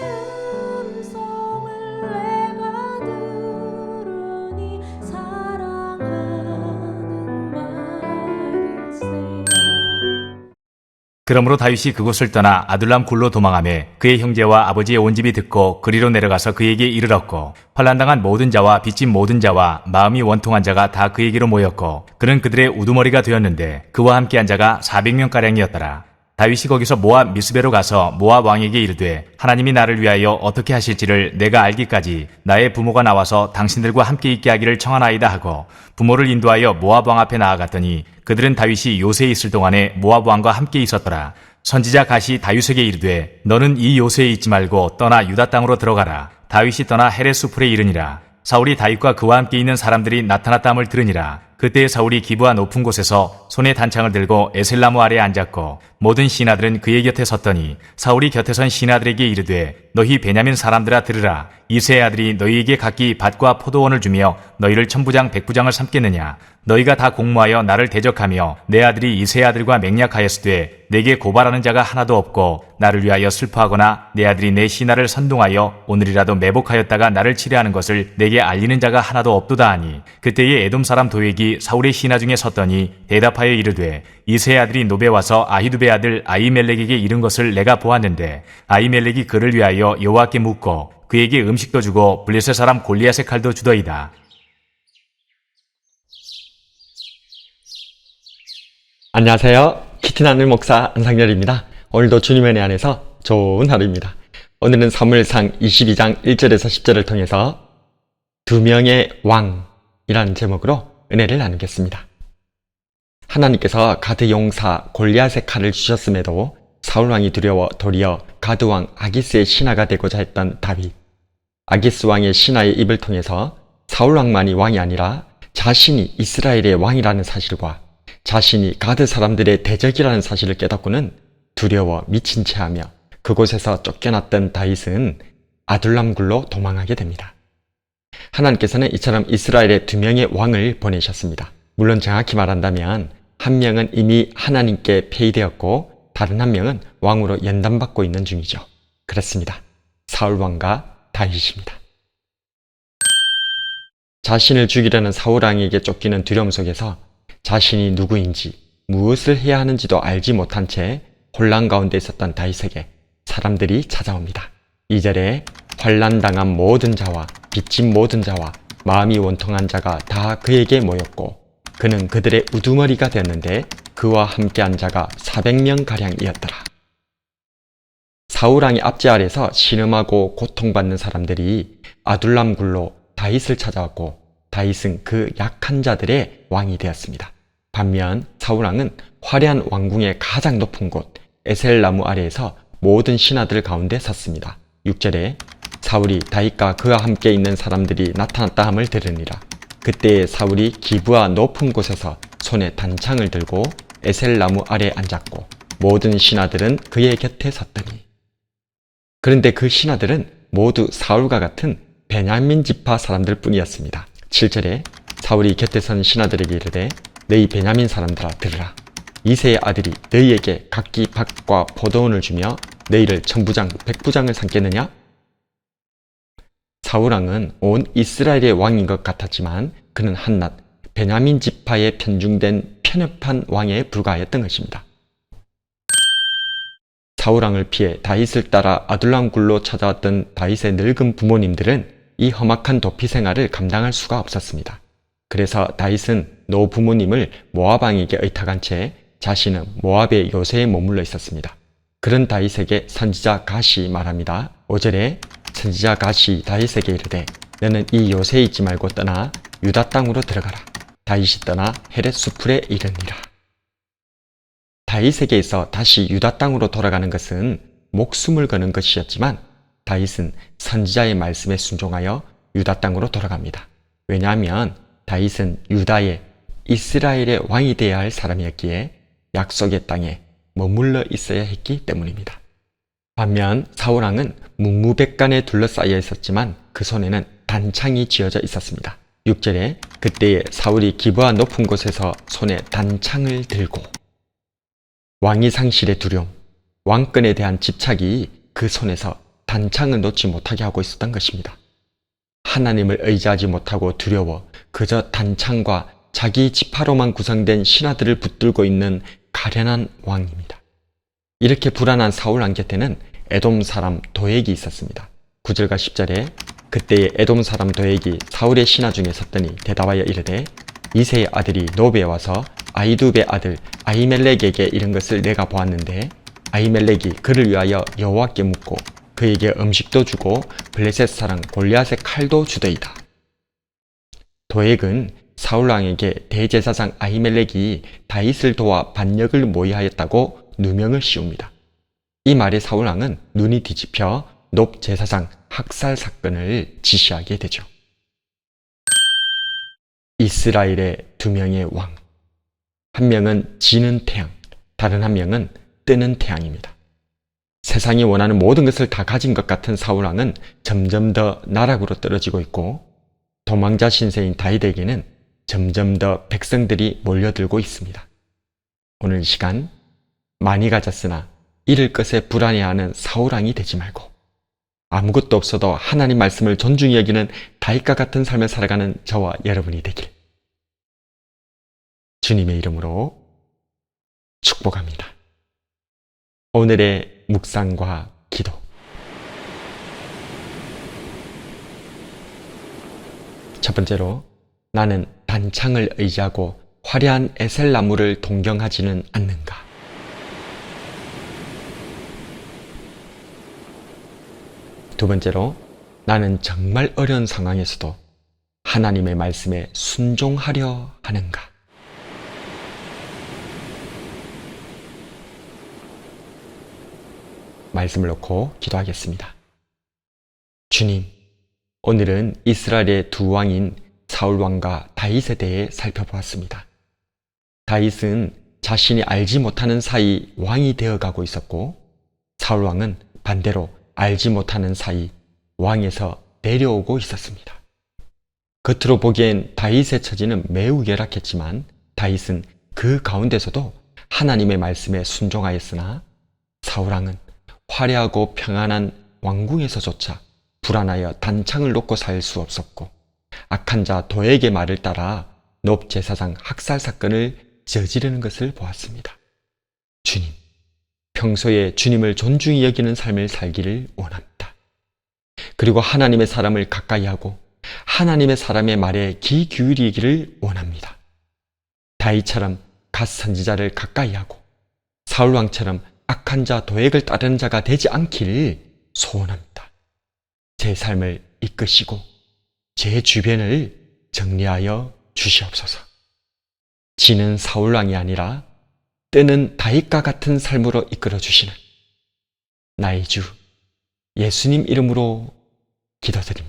음성을 내가 들으니 사랑하는 말일세. 그러므로 다윗이 그곳을 떠나 아둘람 굴로 도망하며 그의 형제와 아버지의 온 집이 듣고 그리로 내려가서 그에게 이르렀고, 환난당한 모든 자와 빚진 모든 자와 마음이 원통한 자가 다 그에게로 모였고, 그는 그들의 우두머리가 되었는데 그와 함께한 자가 400명가량이었더라. 다윗이 거기서 모압 미스베로 가서 모압 왕에게 이르되, 하나님이 나를 위하여 어떻게 하실지를 내가 알기까지 나의 부모가 나와서 당신들과 함께 있게 하기를 청하나이다 하고 부모를 인도하여 모압 왕 앞에 나아갔더니 그들은 다윗이 요새에 있을 동안에 모압 왕과 함께 있었더라. 선지자 갓이 다윗에게 이르되, 너는 이 요새에 있지 말고 떠나 유다 땅으로 들어가라. 다윗이 떠나 헤레스풀에 이르니라. 사울이 다윗과 그와 함께 있는 사람들이 나타났다함을 들으니라. 그때 사울이 기브아 높은 곳에서 손에 단창을 들고 에셀나무 아래에 앉았고 모든 신하들은 그의 곁에 섰더니 사울이 곁에 선 신하들에게 이르되, 너희 베냐민 사람들아 들으라. 이새의 아들이 너희에게 각기 밭과 포도원을 주며 너희를 천부장 백부장을 삼겠느냐. 너희가 다 공모하여 나를 대적하며 내 아들이 이새의 아들과 맹약하였으되 내게 고발하는 자가 하나도 없고 나를 위하여 슬퍼하거나 내 아들이 내 신하를 선동하여 오늘이라도 매복하였다가 나를 치려하는 것을 내게 알리는 자가 하나도 없도다 하니, 그때에 에돔 사람 도액이 사울의 신하 중에 섰더니 대답하여 이르되, 이새의 아들이 노베 와서 아히두베 아들 아히멜렉에게 이른 것을 내가 보았는데 아히멜렉이 그를 위하여 여호와께 묻고 그에게 음식도 주고 블레셋 사람 골리앗의 칼도 주더이다. 안녕하세요. 키티나늘 목사 안상열입니다. 오늘도 주님의 은혜 안에서 좋은 하루입니다. 오늘은 사무엘상 22장 1절에서 10절을 통해서 두 명의 왕이라는 제목으로 은혜를 나누겠습니다. 하나님께서 가드 용사 골리앗의 칼을 주셨음에도 사울왕이 두려워 도리어 가드왕 아기스의 신하가 되고자 했던 다윗. 아기스 왕의 신하의 입을 통해서 사울왕만이 왕이 아니라 자신이 이스라엘의 왕이라는 사실과 자신이 가드 사람들의 대적이라는 사실을 깨닫고는 두려워 미친 채하며 그곳에서 쫓겨났던 다윗은 아둘람 굴로 도망하게 됩니다. 하나님께서는 이처럼 이스라엘의 두 명의 왕을 보내셨습니다. 물론 정확히 말한다면 한 명은 이미 하나님께 폐위되었고 다른 한 명은 왕으로 연단받고 있는 중이죠. 그렇습니다. 사울왕과 다윗입니다. 자신을 죽이려는 사울왕에게 쫓기는 두려움 속에서 자신이 누구인지 무엇을 해야 하는지도 알지 못한 채 혼란 가운데 있었던 다윗에게 사람들이 찾아옵니다. 2절에 환난당한 모든 자와 빚진 모든 자와 마음이 원통한 자가 다 그에게 모였고 그는 그들의 우두머리가 되었는데 그와 함께한 자가 400명가량이었더라. 사울왕의 압제 아래서 신음하고 고통받는 사람들이 아둘람 굴로 다윗을 찾아왔고 다윗은 그 약한 자들의 왕이 되었습니다. 반면 사울왕은 화려한 왕궁의 가장 높은 곳 에셀나무 아래에서 모든 신하들 가운데 섰습니다. 6절에 사울이 다윗과 그와 함께 있는 사람들이 나타났다 함을 들으니라. 그때에 사울이 기브아 높은 곳에서 손에 단창을 들고 에셀나무 아래에 앉았고 모든 신하들은 그의 곁에 섰더니, 그런데 그 신하들은 모두 사울과 같은 베냐민 지파 사람들 뿐이었습니다. 7절에 사울이 곁에 선 신하들에게 이르되, 너희 베냐민 사람들아 들으라. 이새의 아들이 너희에게 각기 밭과 포도원을 주며 너희를 천부장 백부장을 삼겠느냐? 사울왕은 온 이스라엘의 왕인 것 같았지만 그는 한낱 베냐민 지파에 편중된 편협한 왕에 불과하였던 것입니다. 사울왕을 피해 다윗을 따라 아둘람 굴로 찾아왔던 다윗의 늙은 부모님들은 이 험악한 도피 생활을 감당할 수가 없었습니다. 그래서 다윗은 노부모님을 모압 왕에게 의탁한 채 자신은 모압의 요새에 머물러 있었습니다. 그런 다윗에게 선지자 갓이 말합니다. 5절에 선지자 갓이 다윗에게 이르되, 너는 이 요새에 있지 말고 떠나 유다 땅으로 들어가라. 다윗이 떠나 헤렛수풀에 이르니라. 다윗에게 있어 다시 유다 땅으로 돌아가는 것은 목숨을 거는 것이었지만 다윗은 선지자의 말씀에 순종하여 유다 땅으로 돌아갑니다. 왜냐하면 다윗은 유다의 이스라엘의 왕이 되어야 할 사람이었기에 약속의 땅에 머물러 있어야 했기 때문입니다. 반면 사울왕은 묵무백간에 둘러싸여 있었지만 그 손에는 단창이 쥐어져 있었습니다. 6절에 그때에 사울이 기브아 높은 곳에서 손에 단창을 들고, 왕위 상실의 두려움, 왕권에 대한 집착이 그 손에서 단창을 놓지 못하게 하고 있었던 것입니다. 하나님을 의지하지 못하고 두려워 그저 단창과 자기 지파로만 구성된 신하들을 붙들고 있는 가련한 왕입니다. 이렇게 불안한 사울 왕 곁에는 에돔 사람 도액이 있었습니다. 9절과 10절에 그때에 에돔 사람 도액이 사울의 신하 중에 섰더니 대답하여 이르되 이새의 아들이 노베에 와서 아이두베 아들 아히멜렉에게 이른 것을 내가 보았는데 아히멜렉이 그를 위하여 여호와께 묻고 그에게 음식도 주고 블레셋 사람 골리앗의 칼도 주더이다. 도액은 사울왕에게 대제사장 아히멜렉이 다윗을 도와 반역을 모의하였다고 누명을 씌웁니다. 이 말에 사울왕은 눈이 뒤집혀 높 제사장 학살 사건을 지시하게 되죠. 이스라엘의 두 명의 왕, 한 명은 지는 태양, 다른 한 명은 뜨는 태양입니다. 세상이 원하는 모든 것을 다 가진 것 같은 사울왕은 점점 더 나락으로 떨어지고 있고 도망자 신세인 다윗에게는 점점 더 백성들이 몰려들고 있습니다. 오늘 이 시간 많이 가졌으나 잃을 것에 불안해하는 사울왕이 되지 말고 아무것도 없어도 하나님 말씀을 존중히 여기는 다윗과 같은 삶을 살아가는 저와 여러분이 되길 주님의 이름으로 축복합니다. 오늘의 묵상과 기도. 첫 번째로 나는 단창을 의지하고 화려한 에셀나무를 동경하지는 않는가. 두 번째로 나는 정말 어려운 상황에서도 하나님의 말씀에 순종하려 하는가. 말씀을 놓고 기도하겠습니다. 주님, 오늘은 이스라엘의 두 왕인 사울왕과 다윗에 대해 살펴보았습니다. 다윗은 자신이 알지 못하는 사이 왕이 되어가고 있었고 사울왕은 반대로 알지 못하는 사이 왕에서 내려오고 있었습니다. 겉으로 보기엔 다윗의 처지는 매우 열악했지만 다윗은 그 가운데서도 하나님의 말씀에 순종하였으나 사울왕은 화려하고 평안한 왕궁에서조차 불안하여 단창을 놓고 살 수 없었고 악한 자 도액의 말을 따라 높 제사장 학살 사건을 저지르는 것을 보았습니다. 주님, 평소에 주님을 존중히 여기는 삶을 살기를 원합니다. 그리고 하나님의 사람을 가까이 하고 하나님의 사람의 말에 귀 기울이기를 원합니다. 다윗처럼 갓 선지자를 가까이 하고 사울왕처럼 악한 자 도액을 따르는 자가 되지 않기를 소원합니다. 제 삶을 이끄시고 제 주변을 정리하여 주시옵소서. 지는 사울왕이 아니라 뜨는 다윗과 같은 삶으로 이끌어 주시는 나의 주 예수님 이름으로 기도드립니다.